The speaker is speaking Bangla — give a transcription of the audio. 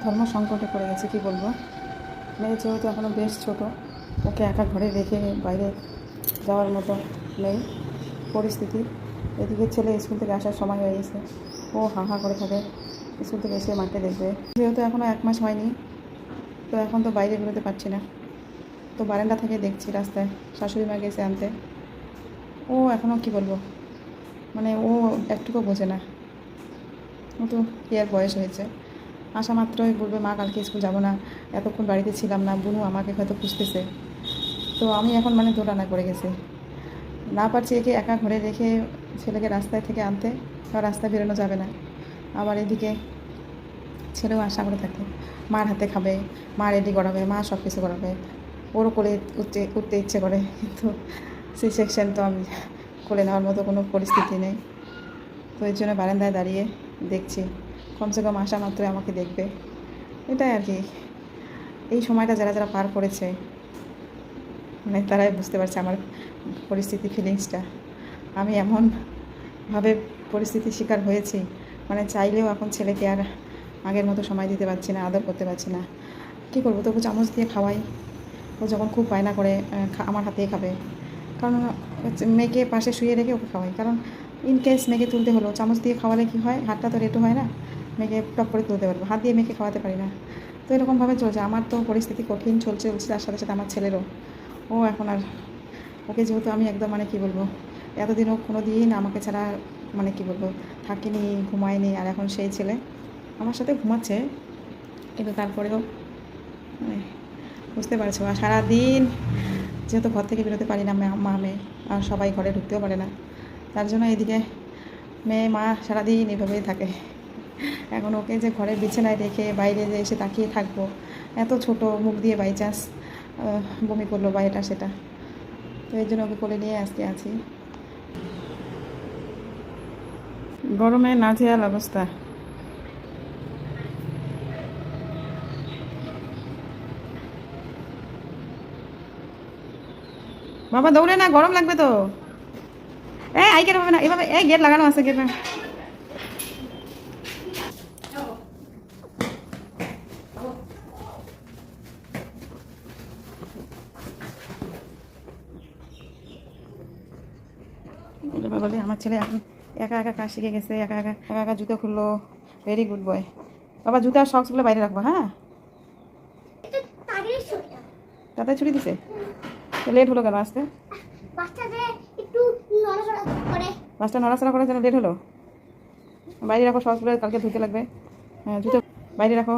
ধর্ম সংকটে পড়ে গেছে, কি বলবো। মেয়ে যেহেতু এখনও বেশ ছোট, ওকে একা ঘরে রেখে বাইরে যাওয়ার মতো নেই পরিস্থিতি। এদিকে ছেলে স্কুল থেকে আসার সময় হয়ে গেছে, ও হা হা করে থাকে স্কুল থেকে এসে মাকে দেখবে। যেহেতু এখনও 1 মাস হয়নি, তো এখন তো বাইরে বেরোতে পারছি না, তো বারান্দা থেকে দেখছি রাস্তায় শাশুড়ি মা গেছে আনতে। ও এখনও কি বলবো, মানে ও একটুকু বোঝে না, ও তো কি আর বয়স হয়েছে। আসা মাত্রই বলবে মা কালকে স্কুল যাব না, এতক্ষণ বাড়িতে ছিলাম না, বুনু আমাকে হয়তো খুঁজতেছে। তো আমি এখন মানে দোটানা করে গেছি, না পারছি একে একা ঘরে রেখে ছেলেকে রাস্তায় থেকে আনতে, বা রাস্তায় বেরোনো যাবে না। আবার এদিকে ছেলেও আশা করে থাকে মার হাতে খাবে, মা রেডি করাবে, মা সব কিছু করাবে, ওরও কোলে উঠতে ইচ্ছে করে, কিন্তু সি সেকশন তো আমি কোলে নেওয়ার মতো কোনো পরিস্থিতি নেই। তো এর জন্য বারান্দায় দাঁড়িয়ে দেখছি, কমসে কম আসা মাত্রই আমাকে দেখবে, এটাই আর কি। এই সময়টা যারা যারা পার করেছে, মানে তারাই বুঝতে পারছে আমার পরিস্থিতি, ফিলিংসটা। আমি এমনভাবে পরিস্থিতির শিকার হয়েছি, মানে চাইলেও এখন ছেলেকে আর আগের মতো সময় দিতে পারছি না, আদর করতে পারছি না। কী করবো, তবু চামচ দিয়ে খাওয়াই। ও যখন খুব বায়না করে আমার হাতেই খাবে, কারণ মেয়েকে পাশে শুয়ে রেখে ওকে খাওয়াই, কারণ ইন কেস মেয়েকে তুলতে হলো, চামচ দিয়ে খাওয়ালে কী হয়, হাতটা তো রেটো হয় না, মেয়েকে টপ করে তুলতে পারবো, হাত দিয়ে মেয়েকে খাওয়াতে পারি না। তো এরকমভাবে চলছে, আমার তো পরিস্থিতি কঠিন চলছে, তার সাথে সাথে আমার ছেলেরও। ও এখন আর, ওকে যেহেতু আমি একদম মানে কি বলবো, এতদিনও কোনো দিন আমাকে ছাড়া মানে কি বলবো থাকিনি, ঘুমায়নি, আর এখন সেই ছেলে আমার সাথে ঘুমাচ্ছে, কিন্তু তারপরেও মানে বুঝতে পারছো। আর সারাদিন যেহেতু ঘর থেকে বেরোতে পারি না, মা মেয়ে, আর সবাই ঘরে ঢুকতেও পারে না, তার জন্য এদিকে মেয়ে মা সারাদিন এভাবেই থাকে। এখন ওকে যে ঘরের বিছানায় রেখে বাইরে যে এসে তাকিয়ে থাকবো, এত ছোট, মুখ দিয়ে বাই চান্স বমি করলো বা এটা সেটা, তো এই জন্য ওকে কোলে নিয়ে আজকে আছি। গরমে নাজেহাল অবস্থা। বাবা দৌড়ে না, গরম লাগবে তো। আইকের হবে না এভাবে, গেট লাগানো আছে, গেট। বলে আমার ছেলে এখন একা একা কাজ শিখে গেছে, একা একা একা একা জুতো খুললো, ভেরি গুড বয়। বাবা জুতার সক্সগুলো বাইরে রাখবো, হ্যাঁ। তাতে ছুটি দিছে, লেট হলো কেন আসতে? বাসটা নড়াচড়া করার জন্য লেট হলো। বাইরে রাখো সক্সগুলো, কালকে ধুতে লাগবে। হ্যাঁ জুতো বাইরে রাখো।